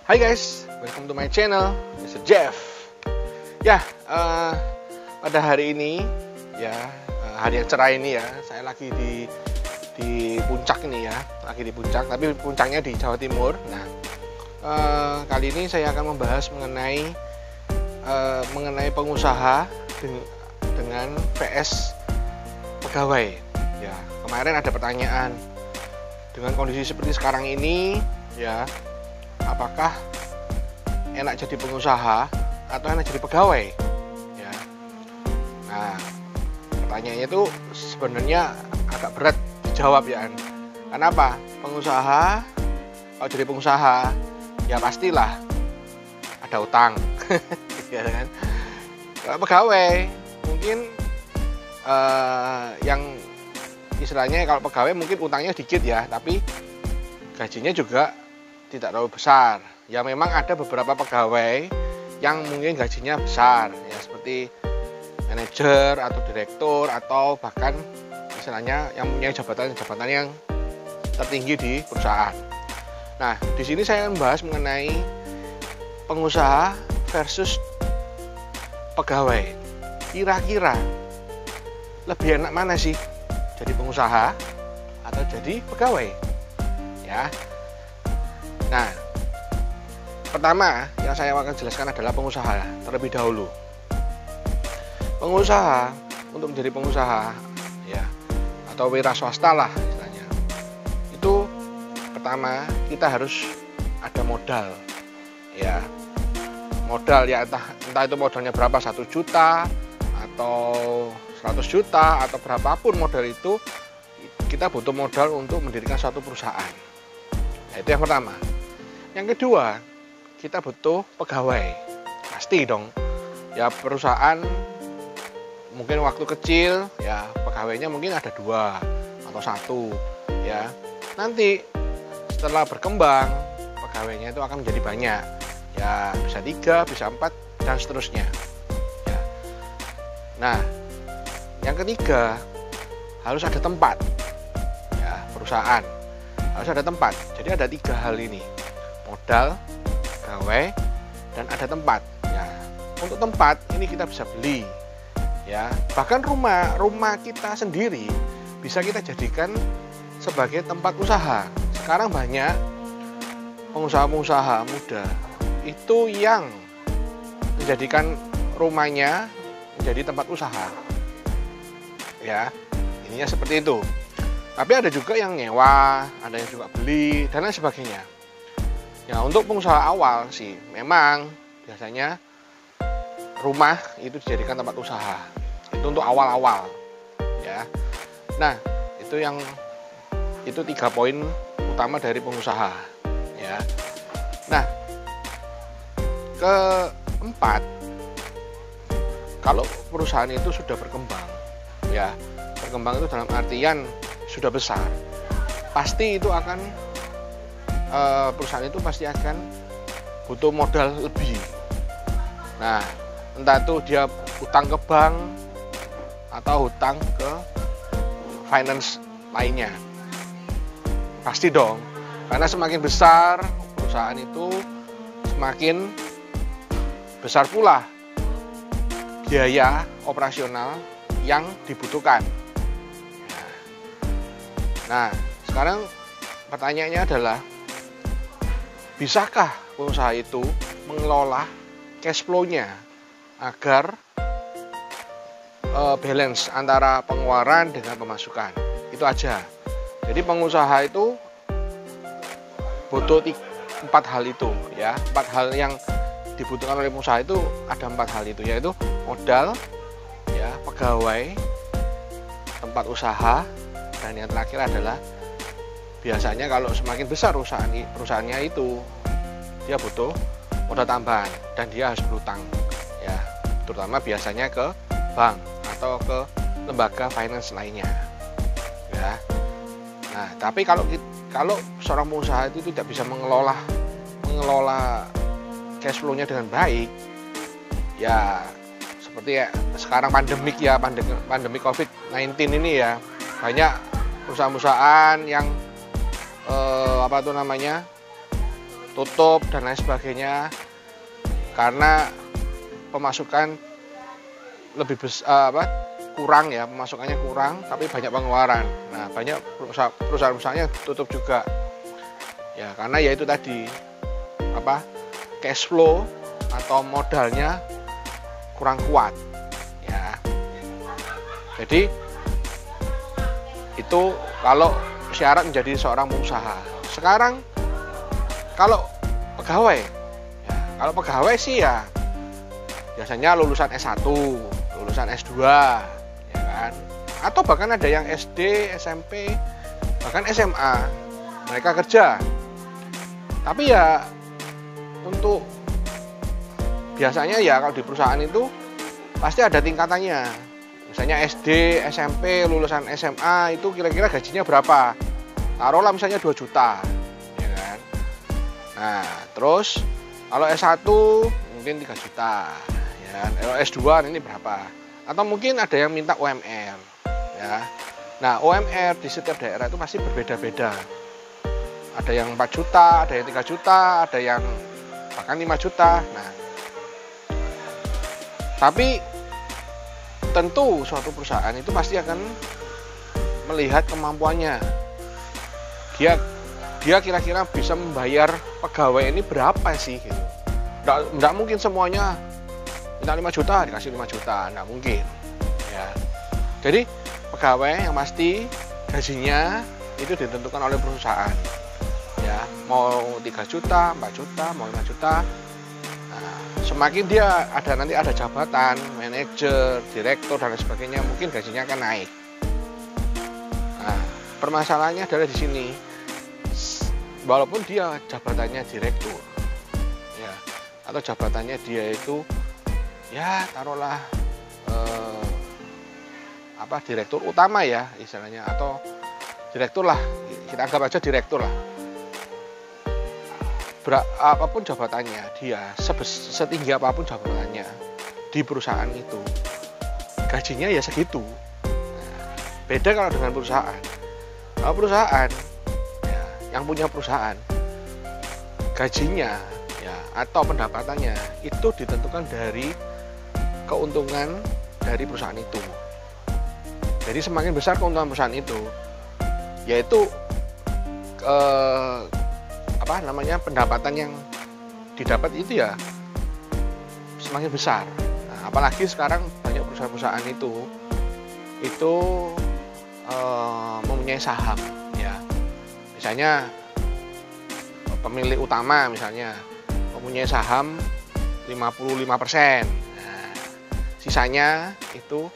Hai guys, welcome to my channel, Mr. Jeff. Ya, pada hari ini, ya hari yang cerah ini ya, saya lagi di puncak ini ya, lagi di puncak, tapi puncaknya di Jawa Timur. Nah, kali ini saya akan membahas mengenai pengusaha dengan PS pegawai. Ya, kemarin ada pertanyaan dengan kondisi seperti sekarang ini, ya. Apakah enak jadi pengusaha atau enak jadi pegawai? Ya. Nah, pertanyaannya itu sebenarnya agak berat dijawab ya. Kenapa? Kalau jadi pengusaha ya pastilah ada utang, ya kan? Kalau pegawai mungkin yang istilahnya kalau pegawai mungkin utangnya dikit ya, tapi gajinya juga tidak terlalu besar. Ya memang ada beberapa pegawai yang mungkin gajinya besar ya, seperti manajer atau direktur atau bahkan istilahnya yang punya jabatan-jabatan yang tertinggi di perusahaan. Nah, di sini saya akan membahas mengenai pengusaha versus pegawai. Kira-kira lebih enak mana sih? Jadi pengusaha atau jadi pegawai? Ya. Nah, pertama yang saya akan jelaskan adalah pengusaha terlebih dahulu. Pengusaha, untuk menjadi pengusaha ya, atau wira swasta lah istilahnya, itu pertama kita harus ada modal ya. Modal ya, entah itu modalnya berapa, 1 juta atau 100 juta atau berapapun modal itu, kita butuh modal untuk mendirikan suatu perusahaan. Nah, itu yang pertama. Yang kedua, kita butuh pegawai. Pasti dong. Ya perusahaan mungkin waktu kecil ya pegawainya mungkin ada 2 atau 1 ya. Nanti setelah berkembang pegawainya itu akan menjadi banyak. Ya bisa 3, bisa 4 dan seterusnya. Ya. Nah, yang ketiga harus ada tempat. Ya, perusahaan harus ada tempat. Jadi ada 3 hal ini. Modal, pegawai, dan ada tempat. Ya, untuk tempat ini kita bisa beli, ya. Bahkan rumah kita sendiri bisa kita jadikan sebagai tempat usaha. Sekarang banyak pengusaha-pengusaha muda itu yang menjadikan rumahnya menjadi tempat usaha. Ya, ininya seperti itu. Tapi ada juga yang nyewa, ada yang juga beli, dan lain sebagainya. Ya, untuk pengusaha awal sih memang biasanya rumah itu dijadikan tempat usaha. Itu untuk awal-awal ya. Nah, itu 3 poin utama dari pengusaha ya. Nah, keempat, kalau perusahaan itu sudah berkembang ya. Berkembang itu dalam artian sudah besar. Pasti itu akan perusahaan itu pasti akan butuh modal lebih. Nah, entah itu dia hutang ke bank atau hutang ke finance lainnya. Pasti dong, karena semakin besar perusahaan itu, semakin besar pula biaya operasional yang dibutuhkan. Nah, sekarang pertanyaannya adalah, bisakah pengusaha itu mengelola cash flow-nya agar balance antara pengeluaran dengan pemasukan? Itu aja. Jadi pengusaha itu butuh 4 hal itu ya. 4 hal yang dibutuhkan oleh pengusaha itu ada 4 hal itu, yaitu modal, ya, pegawai, tempat usaha, dan yang terakhir adalah biasanya kalau semakin besar perusahaannya itu, dia butuh modal tambahan dan dia harus berutang ya, terutama biasanya ke bank atau ke lembaga finance lainnya ya. Nah, tapi kalau seorang pengusaha itu tidak bisa mengelola cash flow-nya dengan baik ya, seperti ya sekarang pandemi COVID-19 ini ya, banyak perusahaan-perusahaan yang tutup dan lain sebagainya, karena pemasukan lebih besar, kurang ya, pemasukannya kurang tapi banyak pengeluaran. Nah, banyak perusahaan-perusahaan yang tutup juga ya, karena ya itu tadi cash flow atau modalnya kurang kuat ya. Jadi itu kalau syarat menjadi seorang pengusaha. Sekarang kalau pegawai ya, kalau pegawai sih ya biasanya lulusan S1, lulusan S2 ya kan, atau bahkan ada yang SD, SMP, bahkan SMA, mereka kerja. Tapi ya untuk biasanya ya kalau di perusahaan itu pasti ada tingkatannya. Misalnya SD, SMP, lulusan SMA itu kira-kira gajinya berapa? Taruhlah misalnya 2 juta ya kan. Nah, terus kalau S1 mungkin 3 juta ya. Kalau S2 ini berapa? Atau mungkin ada yang minta UMR ya. Nah, UMR di setiap daerah itu pasti berbeda-beda. Ada yang 4 juta, ada yang 3 juta, ada yang bahkan 5 juta. Nah, tapi tentu suatu perusahaan itu pasti akan melihat kemampuannya. Dia kira-kira bisa membayar pegawai ini berapa sih gitu. Nggak mungkin semuanya minta 5 juta dikasih 5 juta, nggak mungkin ya. Jadi pegawai yang pasti gajinya itu ditentukan oleh perusahaan ya, mau 3 juta, 4 juta, mau 5 juta. Nah, semakin dia nanti ada jabatan manajer, direktur dan lain sebagainya, mungkin gajinya akan naik. Nah, permasalahannya adalah di sini, walaupun dia jabatannya direktur ya, atau jabatannya dia itu ya taruhlah direktur utama ya istilahnya, atau direktur lah, kita anggap aja direktur lah. Apapun jabatannya dia, setinggi apapun jabatannya di perusahaan itu, gajinya ya segitu. Nah, beda kalau dengan perusahaan. Kalau perusahaan ya, yang punya perusahaan, gajinya ya atau pendapatannya itu ditentukan dari keuntungan dari perusahaan itu. Jadi semakin besar keuntungan perusahaan itu, yaitu pendapatan yang didapat itu ya semakin besar. Nah, apalagi sekarang banyak perusahaan-perusahaan itu mempunyai saham ya. Misalnya pemilik utama misalnya mempunyai saham 55%. Nah, sisanya itu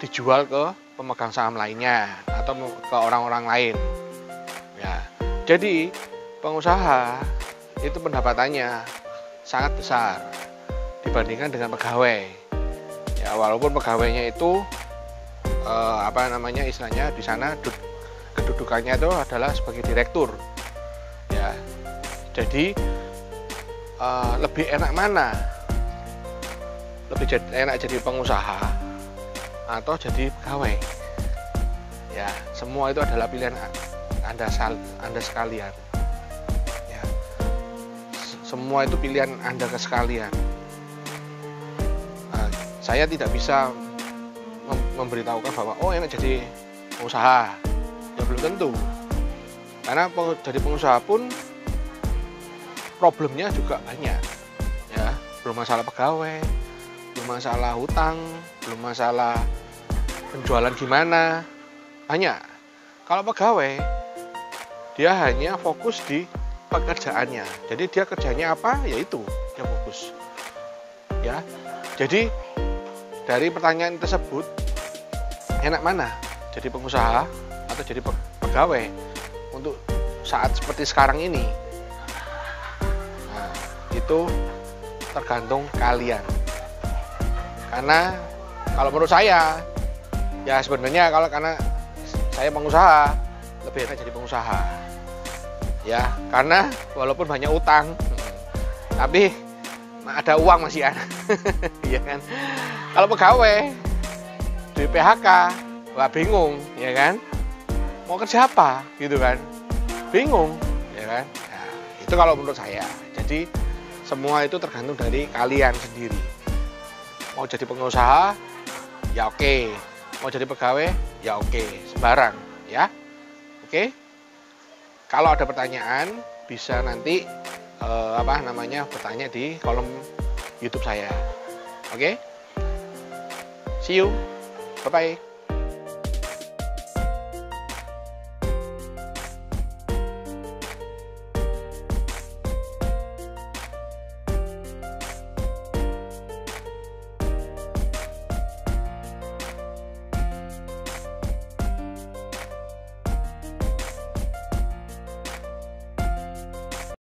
dijual ke pemegang saham lainnya atau ke orang-orang lain. Ya, jadi pengusaha itu pendapatannya sangat besar dibandingkan dengan pegawai. Ya, walaupun pegawainya itu istilahnya di sana kedudukannya itu adalah sebagai direktur. Ya, jadi lebih enak mana? Lebih enak jadi pengusaha atau jadi pegawai? Ya, semua itu adalah pilihan Anda sekalian. Ya, semua itu pilihan Anda sekalian. Saya tidak bisa memberitahukan bahwa enak jadi pengusaha. Ya belum tentu. Karena jadi pengusaha pun problemnya juga banyak. Ya, belum masalah pegawai, belum masalah hutang, belum masalah penjualan gimana. Banyak. Kalau pegawai, dia hanya fokus di pekerjaannya. Jadi dia kerjanya apa, ya itu dia fokus. Ya. Jadi dari pertanyaan tersebut, enak mana? Jadi pengusaha atau jadi pegawai untuk saat seperti sekarang ini? Nah, itu tergantung kalian. Karena kalau menurut saya, ya sebenarnya karena saya pengusaha, lebih enak jadi pengusaha. Ya, karena walaupun banyak utang, tapi ada uang masih ada. Iya kan? Kalau pegawai di PHK, wah bingung, ya kan? Mau kerja apa gitu kan? Bingung, ya kan? Nah, itu kalau menurut saya. Jadi semua itu tergantung dari kalian sendiri. Mau jadi pengusaha, ya oke. Mau jadi pegawai, ya oke. Sembarang, ya. Oke. Kalau ada pertanyaan, bisa nanti bertanya di kolom YouTube saya. Oke? See you. Bye bye.